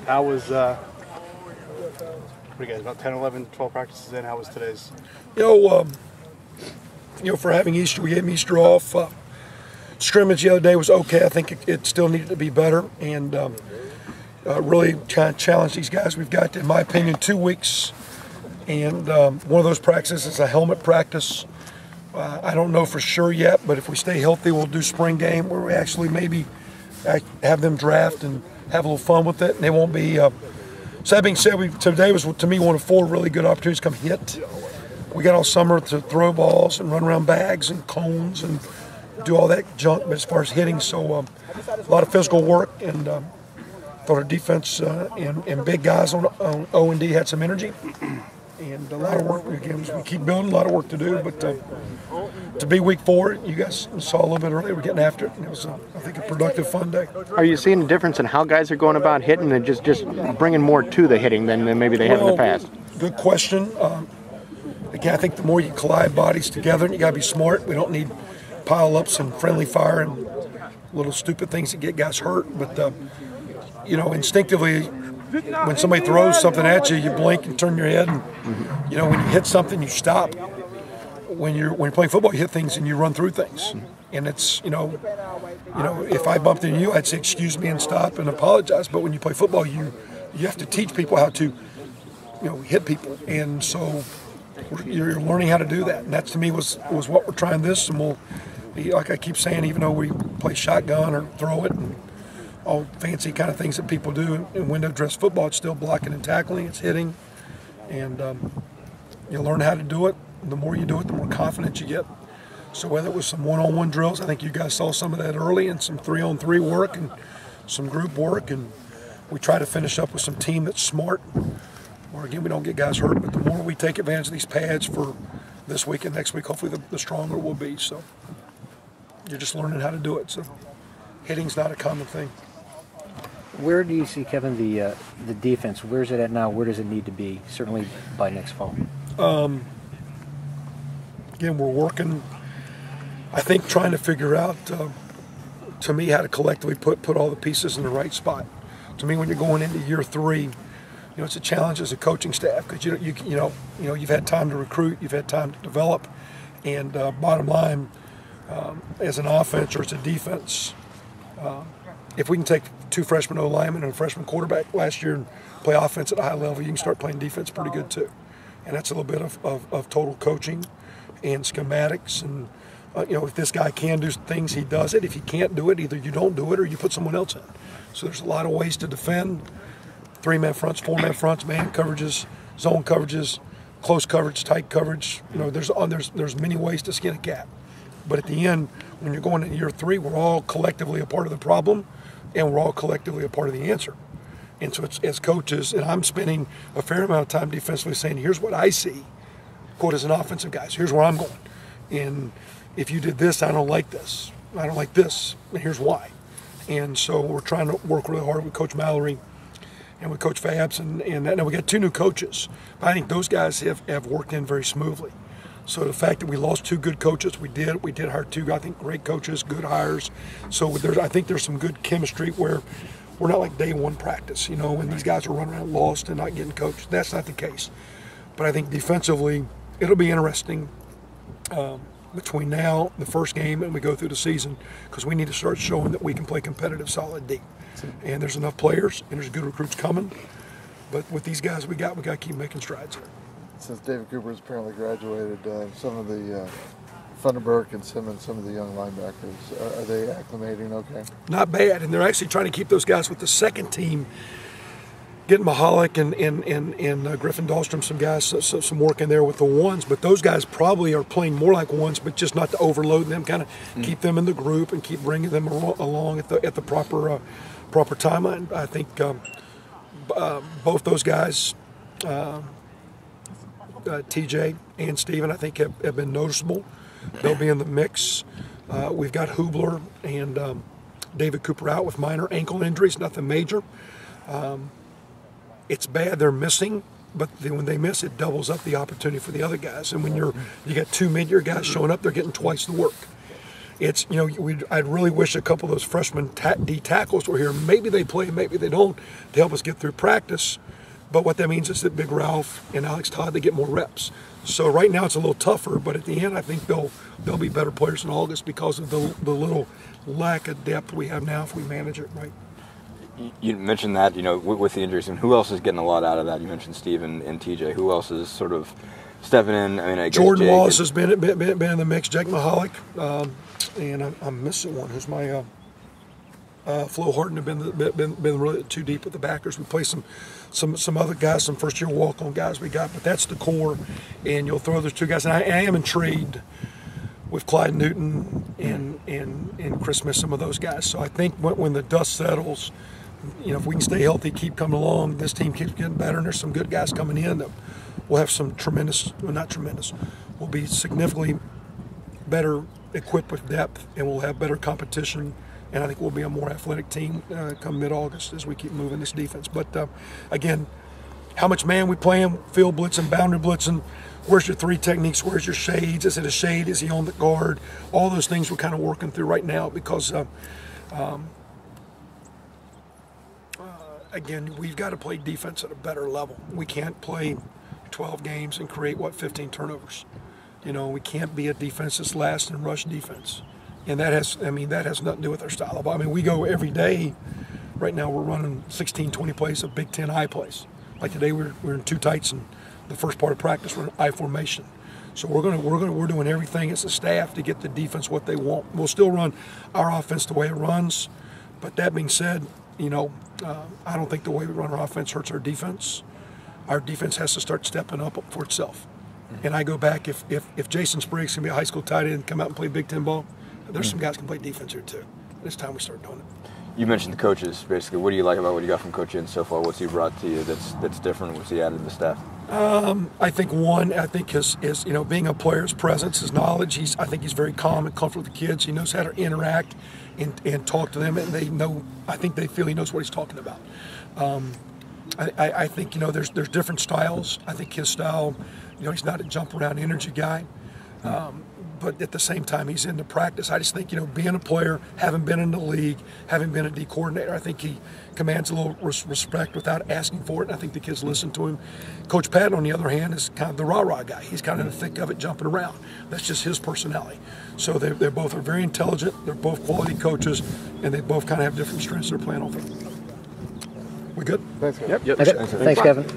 How was, what do you guys, about 10, 11, 12 practices in? How was today's? For having Easter, we gave Easter off. Scrimmage the other day was okay. I think it still needed to be better, and really trying to challenge these guys. We've got, in my opinion, 2 weeks, and one of those practices is a helmet practice. I don't know for sure yet, but if we stay healthy, we'll do spring game where we actually maybe have them draft and have a little fun with it. And they won't be. So that being said, today was to me one of 4 really good opportunities to come hit. We got all summer to throw balls and run around bags and cones and do all that junk. But as far as hitting, so a lot of physical work, and thought our defense and big guys on O&D had some energy. And a lot of work. Again, we keep building, a lot of work to do. But to be week 4, you guys saw a little bit earlier, we're getting after it. And it was, I think, a productive, fun day. Are you seeing a difference in how guys are going about hitting and just bringing more to the hitting than maybe they have in the past? Good question. Again, I think the more you collide bodies together, and you got to be smart. We don't need pile-ups and friendly fire and little stupid things that get guys hurt. But, instinctively, when somebody throws something at you, you blink and turn your head. And, when you hit something, you stop. When you're playing football, you hit things and you run through things. And it's, if I bumped into you, I'd say, excuse me and stop and apologize. But when you play football, you have to teach people how to, hit people. And so you're learning how to do that. And that, to me, was what we're trying this. And we'll, like I keep saying, even though we play shotgun or throw it and all fancy kind of things that people do in window dress football, it's still blocking and tackling, it's hitting. And you learn how to do it. The more you do it, the more confident you get. So whether it was some one-on-one drills, I think you guys saw some of that early, and some 3-on-3 work and some group work, and we try to finish up with some team that's smart, where again we don't get guys hurt, but the more we take advantage of these pads for this week and next week, hopefully the stronger we'll be. So you're just learning how to do it. So hitting's not a common thing. Where do you see, Kevin, the defense? Where's it at now? Where does it need to be, certainly by next fall? Again, we're working, I think, trying to figure out, to me, how to collectively put all the pieces in the right spot. To me, when you're going into year 3, it's a challenge as a coaching staff, because you've had time to recruit, you've had time to develop, and bottom line, as an offense or as a defense, if we can take 2 freshman O-linemen and a freshman quarterback last year and play offense at a high level, you can start playing defense pretty good too. And that's a little bit of total coaching and schematics. And, if this guy can do things, he does it. If he can't do it, either you don't do it or you put someone else in. So there's a lot of ways to defend. 3-man fronts, 4-man fronts, man coverages, zone coverages, close coverage, tight coverage. There's many ways to skin a cat. But at the end, when you're going into year 3, we're all collectively a part of the problem, and we're all collectively a part of the answer. And so it's, as coaches, and I'm spending a fair amount of time defensively saying, here's what I see, quote, as an offensive guy. So here's where I'm going. And if you did this, I don't like this. I don't like this, and here's why. And so we're trying to work really hard with Coach Mallory and with Coach Fabs. And now we got 2 new coaches. But I think those guys have worked in very smoothly. So the fact that we lost 2 good coaches, we did hire 2, I think, great coaches, good hires. So I think there's some good chemistry where we're not like day 1 practice, when these guys are running around lost and not getting coached. That's not the case. But I think defensively, it'll be interesting between now, the first game, and we go through the season, because we need to start showing that we can play competitive, solid D. And there's enough players, and there's good recruits coming. But with these guys we got to keep making strides here. Since David Cooper's apparently graduated, some of the Funderburk and Simmons, some of the young linebackers, are they acclimating okay? Not bad, and they're actually trying to keep those guys with the second team, getting Mahalik and Griffin Dahlstrom, some guys, some work in there with the ones, but those guys probably are playing more like ones, but just not to overload them, kind of keep them in the group and keep bringing them along at the proper timeline. I think both those guys, TJ and Steven, I think have been noticeable. They'll be in the mix. We've got Hubler and David Cooper out with minor ankle injuries, nothing major. It's bad they're missing, but when they miss, it doubles up the opportunity for the other guys. And when you got 2 mid-year guys showing up, they're getting twice the work. It's, you know, I'd really wish a couple of those freshman D tackles were here. Maybe they play, maybe they don't, to help us get through practice. But what that means is that Big Ralph and Alex Todd, they get more reps. So right now it's a little tougher, but at the end I think they'll be better players in August because of the little lack of depth we have now if we manage it right. You mentioned that, you know, with the injuries, and who else is getting a lot out of that? You mentioned Steve and TJ. Who else is sort of stepping in? I mean, I guess Jordan Jake Wallace has been in the mix. Jake Mahalik, and I'm missing one. Who's my Flo Harden have been really too deep with the backers. We play some other guys, some first year walk on guys we got, but that's the core. And you'll throw those two guys. And I am intrigued with Clyde Newton and Chris Smith, some of those guys. So I think when the dust settles, you know, if we can stay healthy, keep coming along, this team keeps getting better, and there's some good guys coming in that we'll have some tremendous, well, not tremendous, we'll be significantly better equipped with depth, and we'll have better competition, and I think we'll be a more athletic team come mid-August as we keep moving this defense. But again, how much man we playing, field blitzing, boundary blitzing, where's your three techniques, where's your shades, is it a shade, is he on the guard, all those things we're kind of working through right now because again, we've got to play defense at a better level. We can't play 12 games and create, 15 turnovers. You know, we can't be a defense that's last in rush defense. And that has nothing to do with our style of ball. I mean, we go every day. Right now we're running 16, 20 plays of Big Ten I plays. Like today we're in two tights, and the first part of practice we're in I formation. So we're doing everything as a staff to get the defense what they want. We'll still run our offense the way it runs. But that being said, you know, I don't think the way we run our offense hurts our defense. Our defense has to start stepping up for itself. And I go back, if Jason Spriggs can be a high school tight end and come out and play Big Ten ball, there's some guys who can play defense here too. It's time we start doing it. You mentioned the coaches, basically. What do you like about what you got from Coach Ince so far? What's he brought to you that's different? What's he added to the staff? I think his you know, being a player's presence, his knowledge. I think he's very calm and comfortable with the kids. He knows how to interact and talk to them, and they know. I think they feel he knows what he's talking about. I think, you know, there's different styles. I think his style, you know, he's not a jump around energy guy. But at the same time, he's into practice. I just think, you know, being a player, having been in the league, having been a D coordinator, I think he commands a little respect without asking for it, and I think the kids listen to him. Coach Patton, on the other hand, is kind of the rah-rah guy. He's kind of in the thick of it, jumping around. That's just his personality. So they both are very intelligent, they're both quality coaches, and they both kind of have different strengths they're playing off of. We good? Thanks, guys. Yep. Okay. Thanks, Kevin.